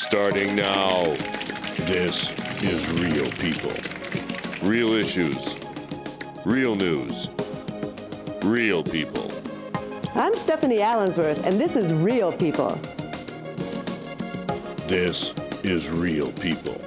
Starting now, this is Real People. Real issues. Real news. Real people. I'm Stephanie Allensworth, and this is Real People. This is Real People.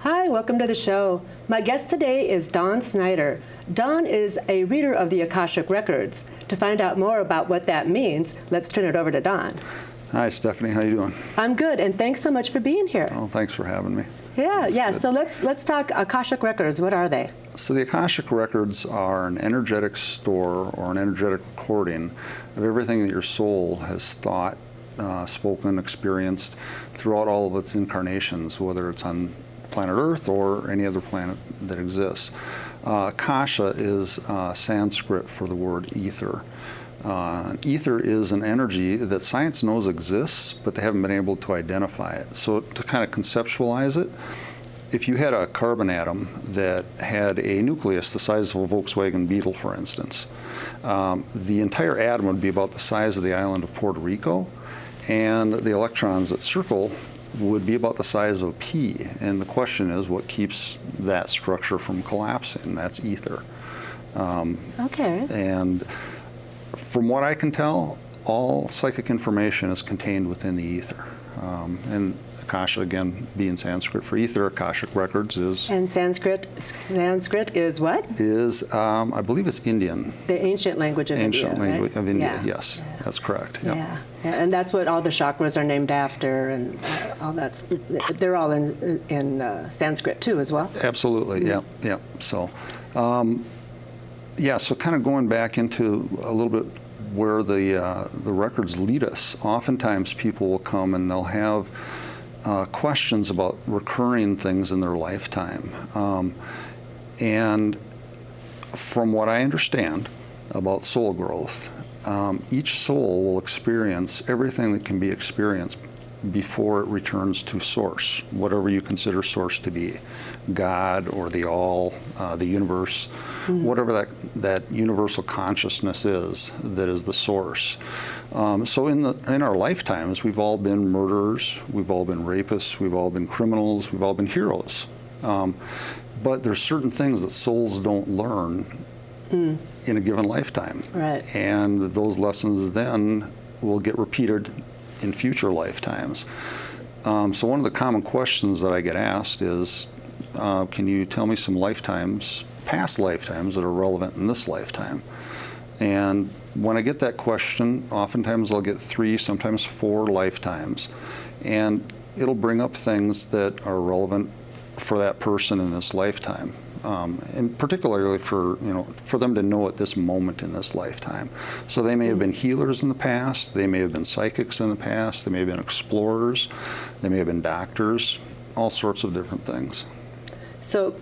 Hi, welcome to the show. My guest today is Dawn Snyder. Dawn is a reader of the Akashic Records. To find out more about what that means, let's turn it over to Dawn. Hi, Stephanie. How you doing? I'm good, and thanks so much for being here. Oh, thanks for having me. Yeah. Good. So let's talk Akashic Records. What are they? So the Akashic Records are an energetic store or an energetic recording of everything that your soul has thought, spoken, experienced throughout all of its incarnations, whether it's on planet Earth or any other planet that exists. Akasha is Sanskrit for the word ether. Ether is an energy that science knows exists, but they haven't been able to identify it. So to kind of conceptualize it, if you had a carbon atom that had a nucleus the size of a Volkswagen Beetle, for instance, the entire atom would be about the size of the island of Puerto Rico, and the electrons that circle would be about the size of a pea. And the question is, what keeps that structure from collapsing? That's ether. Okay. And from what I can tell, all psychic information is contained within the ether. And Akasha, again, being Sanskrit for ether, Akashic Records is... And Sanskrit is what? Is, I believe it's Indian. The ancient language of India, Ancient language right? of India, Yeah. yes. That's correct. Yep. Yeah, and that's what all the chakras are named after, and all that's, they're all in Sanskrit too as well? Absolutely, yeah. So, so kind of going back into a little bit where the records lead us, oftentimes people will come and they'll have questions about recurring things in their lifetime. And from what I understand about soul growth, each soul will experience everything that can be experienced before it returns to source, whatever you consider source to be, God or the all, the universe, whatever that universal consciousness is that is the source. So in our lifetimes, we've all been murderers, we've all been rapists, we've all been criminals, we've all been heroes. But there's certain things that souls don't learn in a given lifetime. Right. And those lessons then will get repeated in future lifetimes. So one of the common questions that I get asked is, can you tell me some lifetimes, past lifetimes, that are relevant in this lifetime? And when I get that question, oftentimes I'll get 3, sometimes 4 lifetimes. And it'll bring up things that are relevant for that person in this lifetime. And particularly for them to know at this moment in this lifetime. So they may have been healers in the past, they may have been psychics in the past, they may have been explorers, they may have been doctors, all sorts of different things. so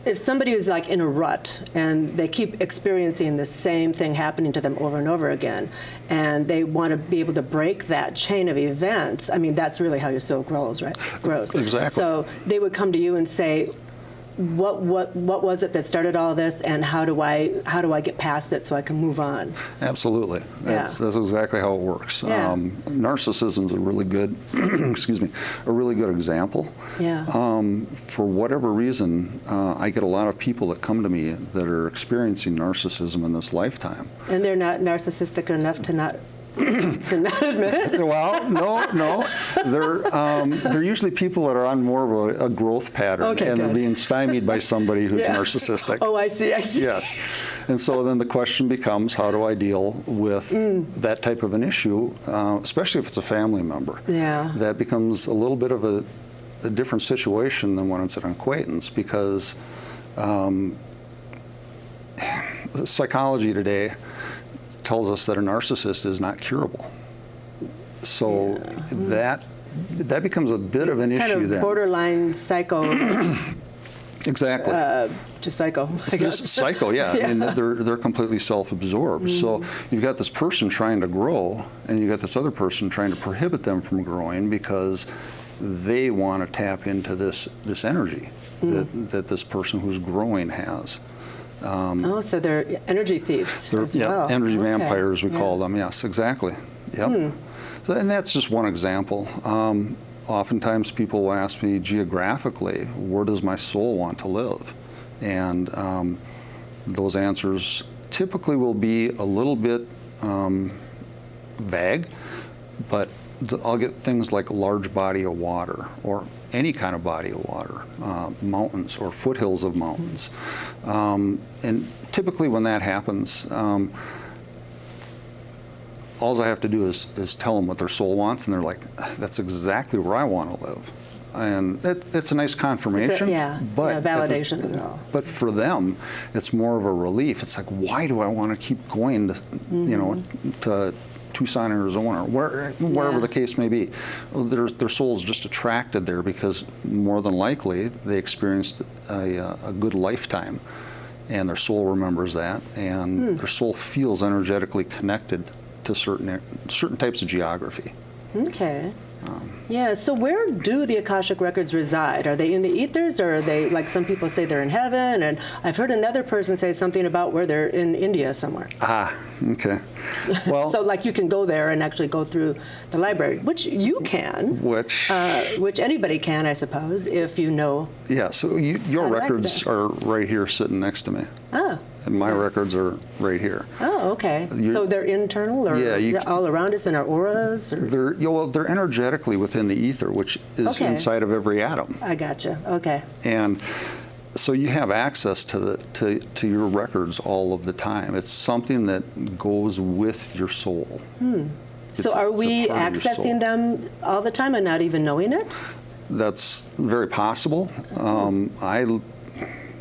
if somebody is like in a rut and they keep experiencing the same thing happening to them over and over again, and they want to be able to break that chain of events, I mean, that's really how your soul grows, right? Exactly. So they would come to you and say, what was it that started all this, and how do I get past it so I can move on? Absolutely. That's exactly how it works. Yeah. Narcissism is a really good, a really good example. Yeah. For whatever reason, I get a lot of people that come to me that are experiencing narcissism in this lifetime. And they're not narcissistic enough to not admit it? Well, no. They're usually people that are on more of a growth pattern, Okay, and good. they're being stymied by somebody who's narcissistic. Oh, I see. Yes. And so then the question becomes, how do I deal with that type of an issue, especially if it's a family member? Yeah. That becomes a little bit of a different situation than when it's an acquaintance, because psychology today tells us that a narcissist is not curable. So that becomes a bit of an issue kind of then. borderline psycho. Exactly. Just psycho, I It's guess. just psycho, yeah. I mean, they're completely self-absorbed. So you've got this person trying to grow, and you've got this other person trying to prohibit them from growing because they want to tap into this energy that this person who's growing has. Oh, so they're energy thieves as well. Energy Okay. vampires, we call them. Yes, exactly. Yep. So, and that's just one example. Oftentimes people will ask me geographically, where does my soul want to live? And those answers typically will be a little bit vague, but I'll get things like a large body of water or any kind of body of water, mountains or foothills of mountains. And typically when that happens, all I have to do is tell them what their soul wants, and they're like, that's exactly where I want to live. And it's a nice confirmation. But validation as well. But for them, it's more of a relief. It's like, why do I want to keep going to, you know, to Tucson, Arizona, or wherever the case may be? Their soul's just attracted there because more than likely they experienced a good lifetime, and their soul remembers that, and their soul feels energetically connected to certain types of geography. Okay. Yeah, so where do the Akashic Records reside? Are they in the ethers, or are they, like some people say, they're in heaven? And I've heard another person say something about where they're in India somewhere. Ah, okay. Well, So like you can go there and actually go through the library, which you can. which Anybody can, I suppose, if you know. yeah, so your records access. are right here sitting next to me. Oh. And my records are right here. Oh, okay. So they're internal, or Yeah, all around us in our auras? Or? They're energetically within the ether, which is inside of every atom. I gotcha. Okay. And so you have access to your records all of the time. It's something that goes with your soul. So are we accessing them all the time and not even knowing it? That's very possible. I,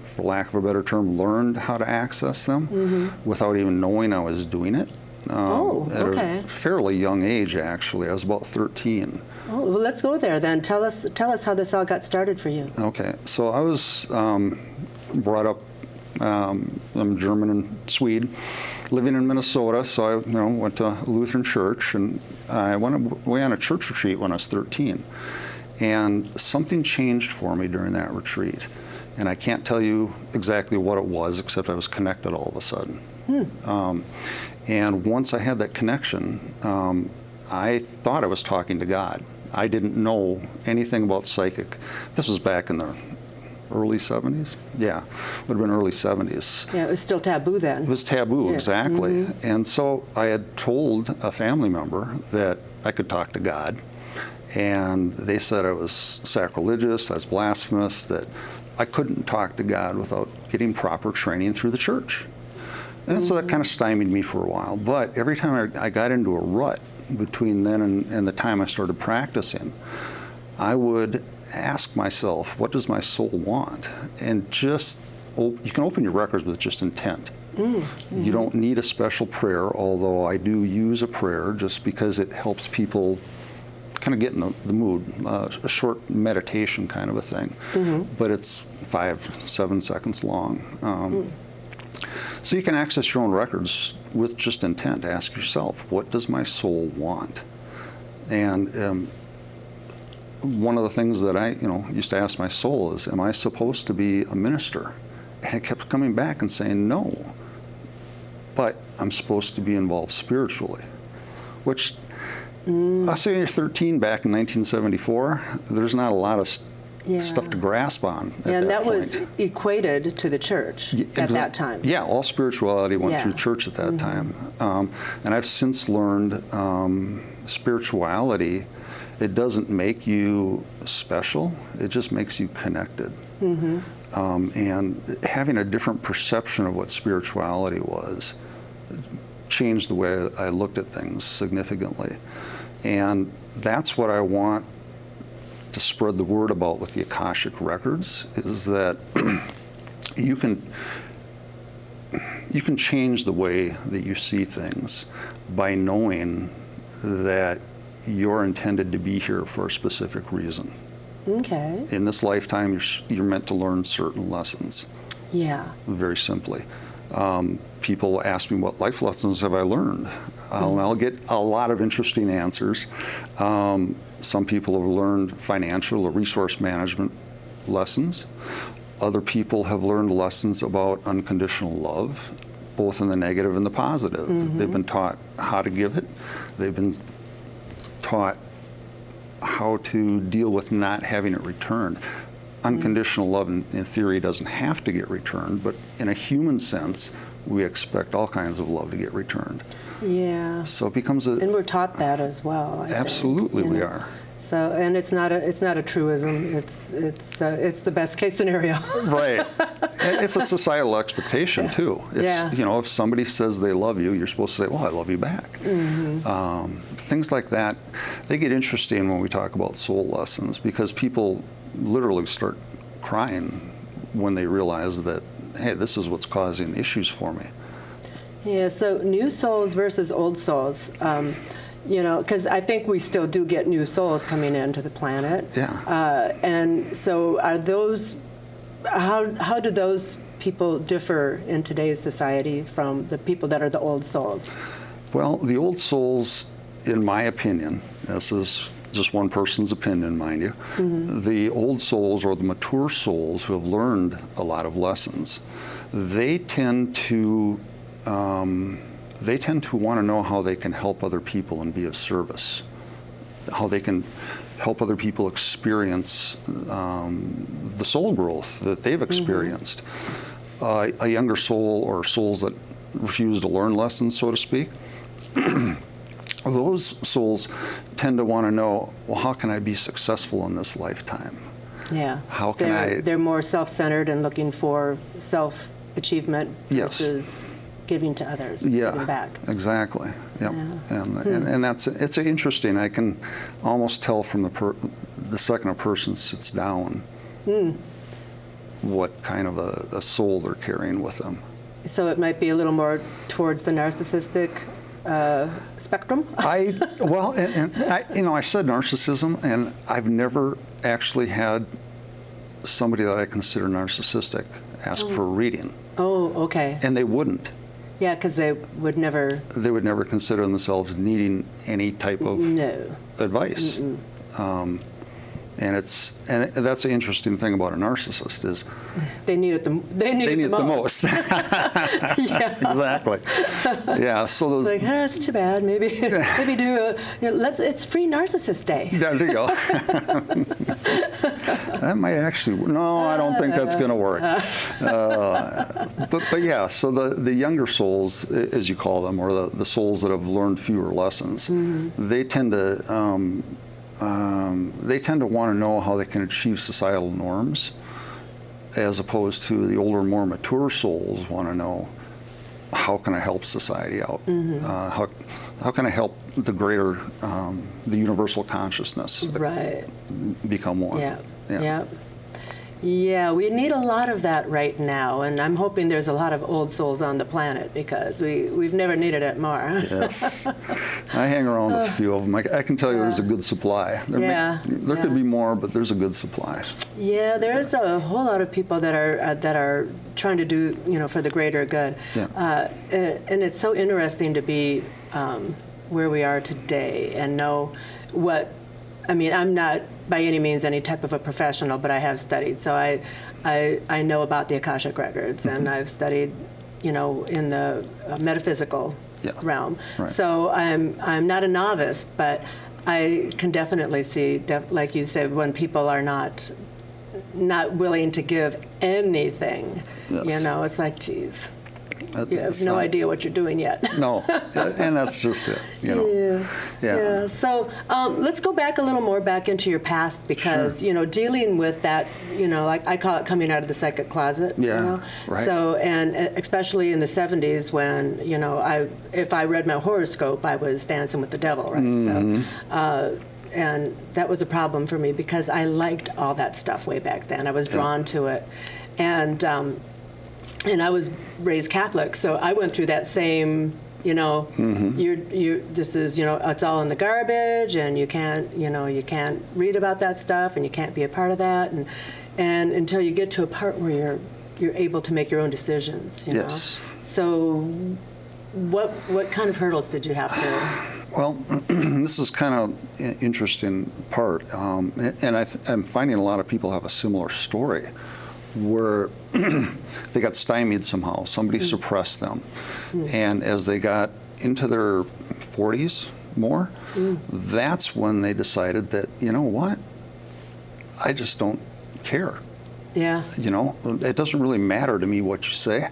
for lack of a better term, learned how to access them without even knowing I was doing it. At a fairly young age, actually. I was about 13. Oh, well, let's go there then. Tell us how this all got started for you. Okay, so I was brought up. I'm German and Swede, living in Minnesota. So I, went to a Lutheran church, and I went away on a church retreat when I was 13. And something changed for me during that retreat. And I can't tell you exactly what it was, except I was connected all of a sudden. And once I had that connection, I thought I was talking to God. I didn't know anything about psychic. This was back in the early 70s? Yeah, would have been early 70s. Yeah, it was still taboo then. It was taboo, exactly. And so I had told a family member that I could talk to God. And they said I was sacrilegious, I was blasphemous, that I couldn't talk to God without getting proper training through the church. And so that kind of stymied me for a while. But every time I got into a rut between then and the time I started practicing, I would ask myself, what does my soul want? And just, you can open your records with just intent. You don't need a special prayer, although I do use a prayer just because it helps people kind of get in the mood, a short meditation kind of a thing. But it's 5-7 seconds long. So you can access your own records with just intent. Ask yourself, what does my soul want? And one of the things that I used to ask my soul is, am I supposed to be a minister? And it kept coming back and saying no, but I'm supposed to be involved spiritually, which I'll say you're 13 back in 1974, there's not a lot of stuff to grasp on at and that point. was equated to the church at that time. Yeah, all spirituality went through church at that time. And I've since learned spirituality, it doesn't make you special, it just makes you connected. And having a different perception of what spirituality was changed the way I looked at things significantly. And that's what I want to spread the word about with the Akashic Records, is that you can change the way that you see things by knowing that you're intended to be here for a specific reason. Okay. In this lifetime, you're meant to learn certain lessons, Yeah. very simply. People ask me, what life lessons have I learned? And I'll get a lot of interesting answers. Some people have learned financial or resource management lessons. Other people have learned lessons about unconditional love, both in the negative and the positive. They've been taught how to give it. They've been taught how to deal with not having it returned. Unconditional love, in theory, doesn't have to get returned, but in a human sense, we expect all kinds of love to get returned. Yeah. So it becomes a... And we're taught that as well. I Absolutely, think, we are. So, and it's not a truism. It's the best case scenario. Right. And it's a societal expectation too. It's, you know, if somebody says they love you, you're supposed to say, well, I love you back. Things like that, they get interesting when we talk about soul lessons, because people literally start crying when they realize that, hey, this is what's causing issues for me. Yeah, so new souls versus old souls. You know, because I think we still do get new souls coming into the planet. Yeah. And so are those, how do those people differ in today's society from the people that are the old souls? Well, the old souls, in my opinion, this is just one person's opinion, mind you, the old souls, or the mature souls who have learned a lot of lessons, they tend to want to know how they can help other people and be of service, how they can help other people experience the soul growth that they've experienced. A younger soul, or souls that refuse to learn lessons, so to speak, those souls tend to want to know, well, how can I be successful in this lifetime? Yeah. How can They're more self-centered and looking for self-achievement versus giving to others, giving back. Exactly. Yep. Yeah. And it's interesting. I can almost tell from the second a person sits down what kind of a soul they're carrying with them. So it might be a little more towards the narcissistic spectrum? I said narcissism, and I've never actually had somebody that I consider narcissistic ask for a reading. Oh, okay. And they wouldn't. Yeah, because they would never... They would never consider themselves needing any type of advice. And that's the interesting thing about a narcissist is they need it the most. Yeah, exactly. Yeah, so those. Like, that's too bad. Maybe do it's Free Narcissist Day. There you go. That might actually. No, I don't think that's going to work. But yeah, so the younger souls, as you call them, or the souls that have learned fewer lessons, they tend to want to know how they can achieve societal norms, as opposed to the older, more mature souls want to know, how can I help society out? How can I help the greater, the universal consciousness become one? Yeah, we need a lot of that right now, and I'm hoping there's a lot of old souls on the planet, because we've never needed it more. Yes. I hang around with a few of them. I can tell you there's a good supply. There could be more, but there's a good supply. Yeah, there's a whole lot of people that are trying to do, for the greater good. Yeah. And it's so interesting to be where we are today and know what, I'm not by any means any type of a professional, but I have studied. So I know about the Akashic Records, and I've studied, in the metaphysical realm. Right. So I'm not a novice, but I can definitely see, like you said, when people are not willing to give anything, it's like, geez. You have no idea what you're doing yet. No, and that's just it. Yeah. So let's go back a little more back into your past, because dealing with that, like I call it coming out of the psychic closet. Yeah. Right. So, and especially in the 70s, when if I read my horoscope, I was dancing with the devil, right? So, and that was a problem for me, because I liked all that stuff way back then. I was drawn to it, and I was raised Catholic, so I went through that same you know, this is, you know, it's all in the garbage, and you can't, you know, you can't read about that stuff, and you can't be a part of that, and until you get to a part where you're able to make your own decisions, you Yes. know. So what kind of hurdles did you have to? Well, this is kind of an interesting part, and I'm finding a lot of people have a similar story where they got stymied somehow. Somebody suppressed them. And as they got into their 40s more, that's when they decided that, you know what, I just don't care. Yeah. You know, it doesn't really matter to me what you say.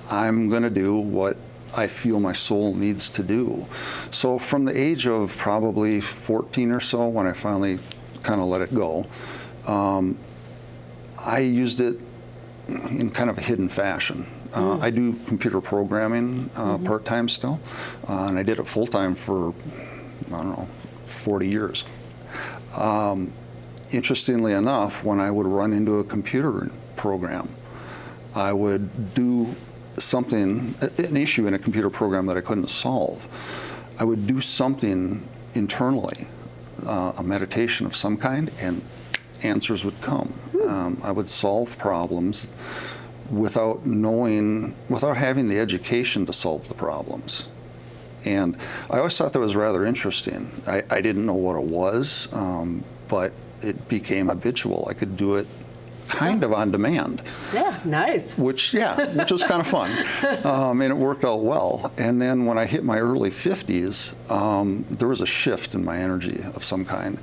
I'm going to do what I feel my soul needs to do. So from the age of probably 14 or so, when I finally kind of let it go, I used it in kind of a hidden fashion. I do computer programming part-time still, and I did it full-time for, I don't know, 40 years. Interestingly enough, when I would run into a computer program, I would do something, an issue in a computer program that I couldn't solve. I would do something internally, a meditation of some kind, and answers would come. I would solve problems without having the education to solve the problems. And I always thought that was rather interesting. I didn't know what it was, but it became habitual. I could do it kind of on demand. Yeah, nice. Which was kind of fun. And it worked out well. And then when I hit my early 50s, there was a shift in my energy of some kind.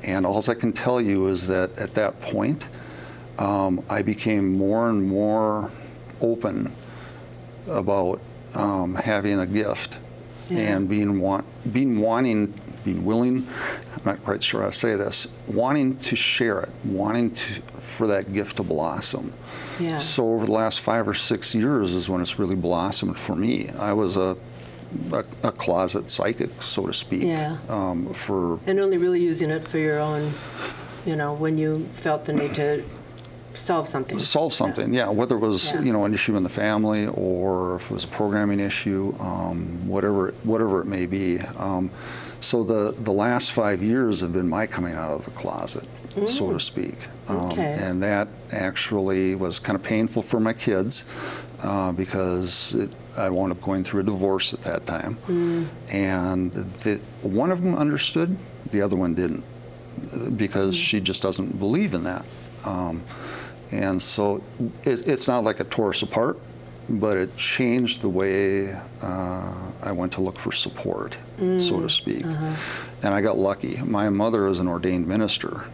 And all I can tell you is that at that point, I became more and more open about having a gift and being willing, I'm not quite sure how to say this, wanting to share it, for that gift to blossom. Yeah. So over the last 5 or 6 years is when it's really blossomed for me. I was a closet psychic, so to speak. Yeah. And only really using it for your own, you know, when you felt the need to solve something. Yeah. Whether it was, you know, an issue in the family, or if it was a programming issue, whatever it may be. So the last 5 years have been my coming out of the closet, so to speak. And that actually was kind of painful for my kids, because I wound up going through a divorce at that time. And one of them understood, the other one didn't, because she just doesn't believe in that. And so it's not like it tore us apart, but it changed the way I went to look for support, so to speak. And I got lucky. My mother is an ordained minister,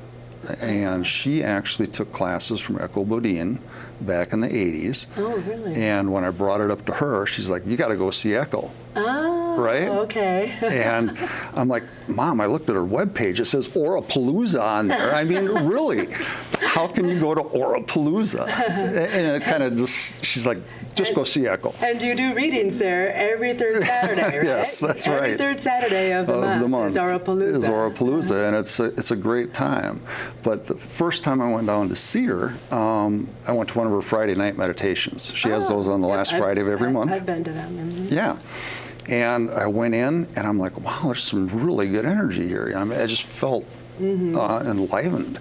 and she actually took classes from Echo Bodine back in the 80s. Oh, really? And when I brought it up to her, she's like, you got to go see Echo. Oh, right? Okay. And I'm like, Mom, I looked at her webpage. It says Orapalooza on there. I mean, really? How can you go to Orapalooza? And it kind of just, she's like, just go see Echo. And you do readings there every third Saturday, right? Yes, that's right. Every third Saturday of the month is Orapalooza. Is Orapalooza, and it's a great time. But the first time I went down to see her, I went to one of her Friday night meditations. She has those on the last Friday of every month. I've been to them. Mm-hmm. Yeah. And I went in, and I'm like, wow, there's some really good energy here. I mean, I just felt enlivened.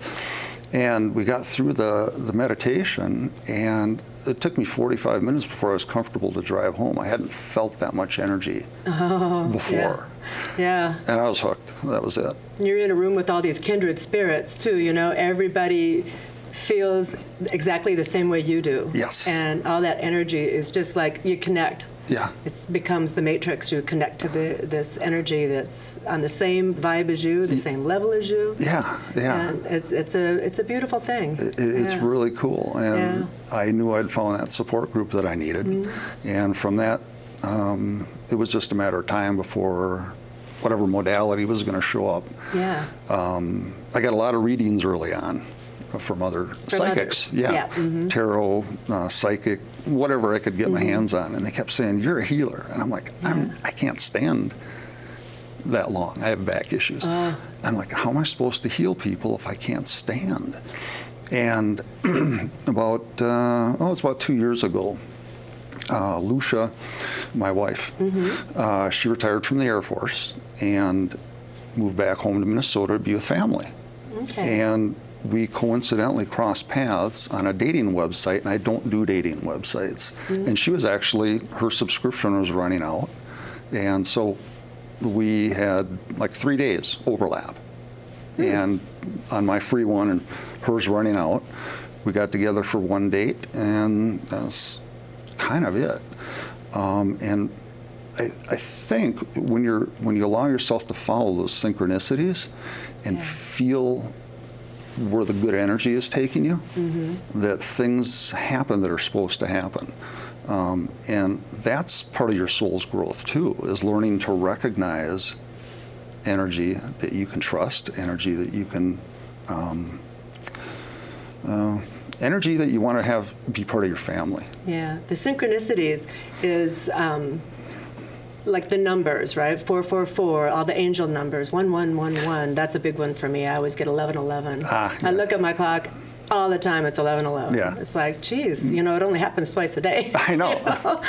And we got through the meditation, and it took me 45 minutes before I was comfortable to drive home. I hadn't felt that much energy before. Yeah. And I was hooked. That was it. You're in a room with all these kindred spirits, too. You know, everybody feels exactly the same way you do. Yes. And all that energy is just like you connect. Yeah. It becomes the matrix. You connect to this energy that's on the same vibe as you, the same level as you. Yeah, yeah. And it's a beautiful thing. It's really cool. And I knew I'd found that support group that I needed. And from that, it was just a matter of time before whatever modality was going to show up. Yeah. I got a lot of readings early on from other psychics. Others. Yeah. Tarot, psychic, whatever I could get my hands on. And they kept saying, you're a healer. And I'm like, I can't stand that long. I have back issues. I'm like, how am I supposed to heal people if I can't stand? And it's about 2 years ago, Lucia, my wife, she retired from the Air Force and moved back home to Minnesota to be with family. Okay. And we coincidentally crossed paths on a dating website, and I don't do dating websites. And she was actually, her subscription was running out. And so we had like 3 days overlap. And on my free one and hers running out, we got together for one date, and that's kind of it. And I think when you allow yourself to follow those synchronicities and feel where the good energy is taking you, that things happen that are supposed to happen. And that's part of your soul's growth too, is learning to recognize energy that you can trust, energy that you can, energy that you want to have be part of your family. Yeah, the synchronicities is like the numbers, right? 444, all the angel numbers, 1111. That's a big one for me. I always get 1111. I look at my clock all the time. It's 1111. Yeah. It's like, geez, you know, it only happens twice a day. I know. You know?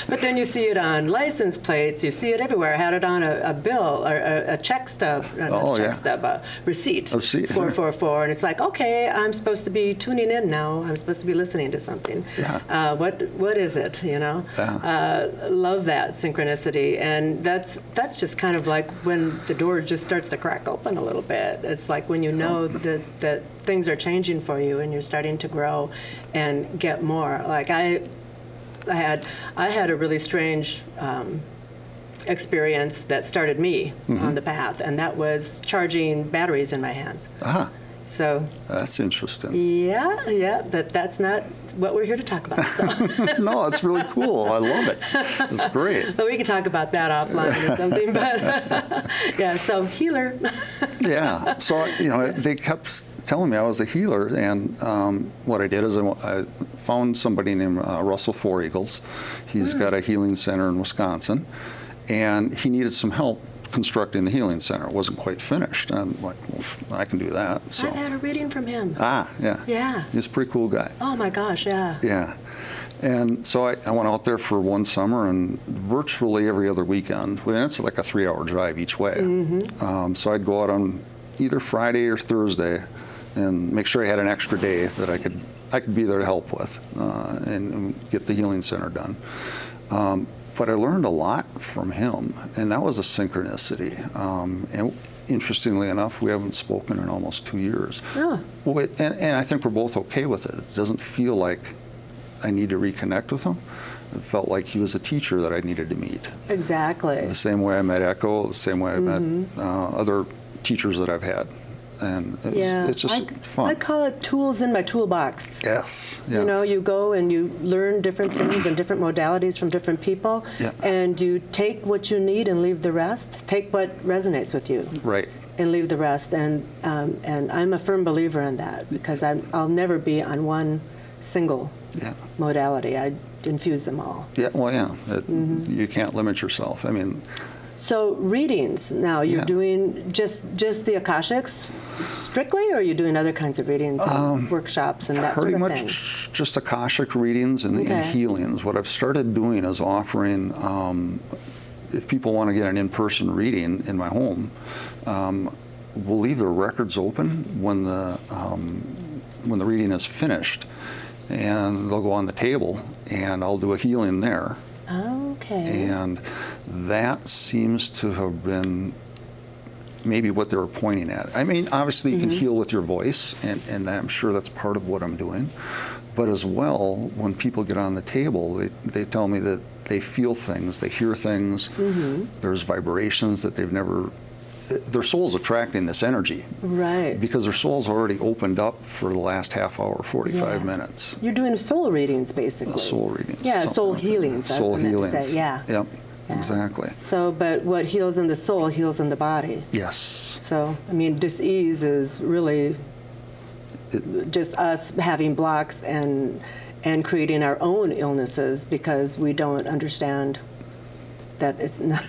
But then you see it on license plates. You see it everywhere. I had it on a bill or a check stub. A receipt. 444. And it's like, okay, I'm supposed to be tuning in now. I'm supposed to be listening to something. Yeah. What is it, you know? Yeah. Love that synchronicity. And that's just kind of like when the door just starts to crack open a little bit. It's like when you know that things are changing for you and you're starting to grow and get more. Like I had a really strange experience that started me on the path, and that was charging batteries in my hands. So that's interesting. Yeah, that's not what we're here to talk about. So. No, it's really cool. I love it. It's great. But we can talk about that offline or something. But yeah, so healer. Yeah. So they kept telling me I was a healer, and what I did is I found somebody named Russell Four Eagles. He's got a healing center in Wisconsin, and he needed some help constructing the healing center. It wasn't quite finished. And I'm like, well, I can do that. So I've had a reading from him. yeah. Yeah. He's a pretty cool guy. Oh my gosh, yeah. Yeah. And so I went out there for one summer, and virtually every other weekend, and it's like a 3-hour drive each way. So I'd go out on either Friday or Thursday and make sure I had an extra day that I could be there to help with and get the healing center done. But I learned a lot from him, and that was a synchronicity. And interestingly enough, we haven't spoken in almost 2 years. Oh. And I think we're both okay with it. It doesn't feel like I need to reconnect with him. It felt like he was a teacher that I needed to meet. Exactly. The same way I met Echo, the same way I met other teachers that I've had. And it's just fun. I call it tools in my toolbox. Yes. You know, you go and you learn different things and different modalities from different people, and you take what you need and leave the rest. Take what resonates with you. Right. And leave the rest. And I'm a firm believer in that, because I'll never be on one single modality. I infuse them all. Yeah, well, you can't limit yourself. I mean. So readings now, you're doing just the Akashics strictly, or are you doing other kinds of readings and workshops and that sort of thing? Pretty much just Akashic readings and healings. What I've started doing is offering, if people want to get an in-person reading in my home, we'll leave the records open when the reading is finished, and they'll go on the table, and I'll do a healing there. Okay. And that seems to have been maybe what they were pointing at. I mean, obviously you can heal with your voice, and I'm sure that's part of what I'm doing. But as well, when people get on the table, they tell me that they feel things, they hear things, there's vibrations that they've never, their soul's attracting this energy. Right. Because their soul's already opened up for the last half hour, 45 minutes. You're doing soul readings, basically. Soul readings. Yeah, soul healings. Soul healings. Yeah. Yep. Yeah. Exactly. So, but what heals in the soul heals in the body. Yes. So, I mean, dis-ease is really just us having blocks and creating our own illnesses because we don't understand that it's not.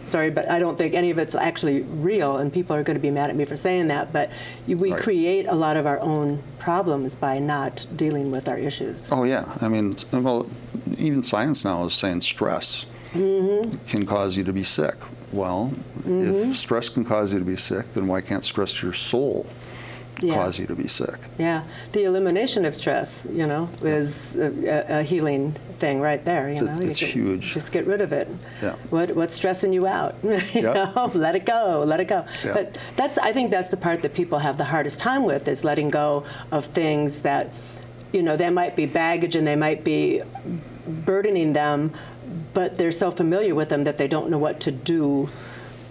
Sorry, but I don't think any of it's actually real, and people are going to be mad at me for saying that, but we create a lot of our own problems by not dealing with our issues. Oh, yeah. I mean, well, even science now is saying stress can cause you to be sick. Well, if stress can cause you to be sick, then why can't stress to your soul cause you to be sick? Yeah, the elimination of stress, is a healing thing right there. It's huge. Just get rid of it. Yeah. What's stressing you out? Let it go. Let it go. Yeah. But I think that's the part that people have the hardest time with, is letting go of things that, they might be baggage and they might be burdening them, but they're so familiar with them that they don't know what to do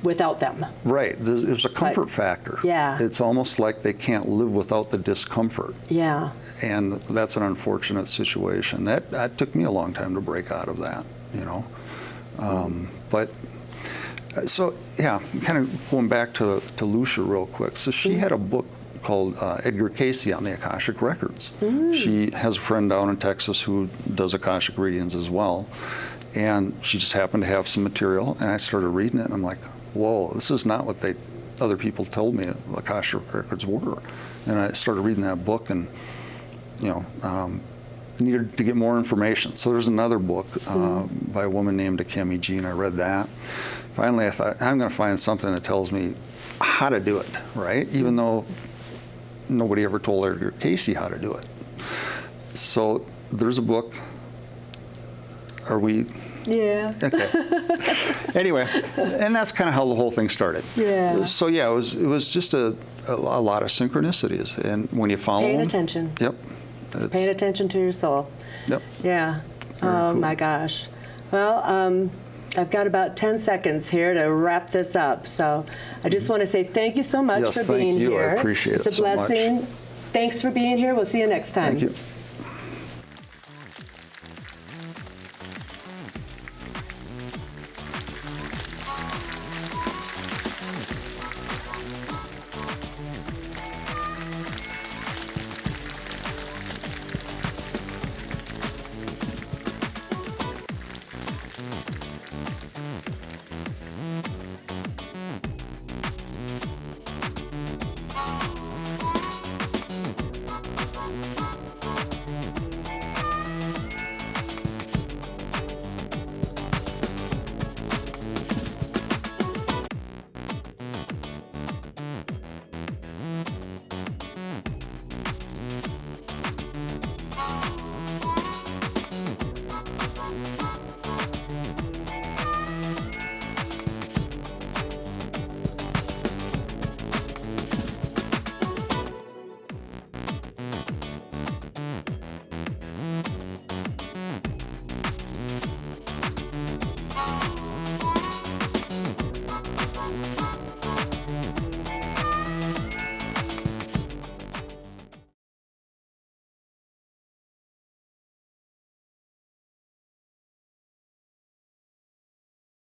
without them. Right. There's a comfort factor. Yeah. It's almost like they can't live without the discomfort. Yeah. And that's an unfortunate situation. That took me a long time to break out of that, But so, yeah, kind of going back to Lucia real quick. So she had a book called Edgar Cayce on the Akashic Records. She has a friend down in Texas who does Akashic readings as well. And she just happened to have some material, and I started reading it, and I'm like, whoa, this is not what other people told me Akashic Records were. And I started reading that book, and needed to get more information. So there's another book by a woman named Akemi Jean. I read that. Finally, I thought, I'm going to find something that tells me how to do it, right? Even though nobody ever told Edgar Cayce how to do it. So there's a book. Are we? Yeah. Okay. Anyway, and that's kind of how the whole thing started. Yeah. So yeah, it was just a lot of synchronicities, and when you follow Paying them, attention. Yep. Paying attention to your soul. Yep. Yeah. Very cool. My gosh. Well, I've got about 10 seconds here to wrap this up. So I just want to say thank you so much Yes, for being thank you. here. I appreciate it It's a so much. blessing. Thanks for being here. We'll see you next time. Thank you.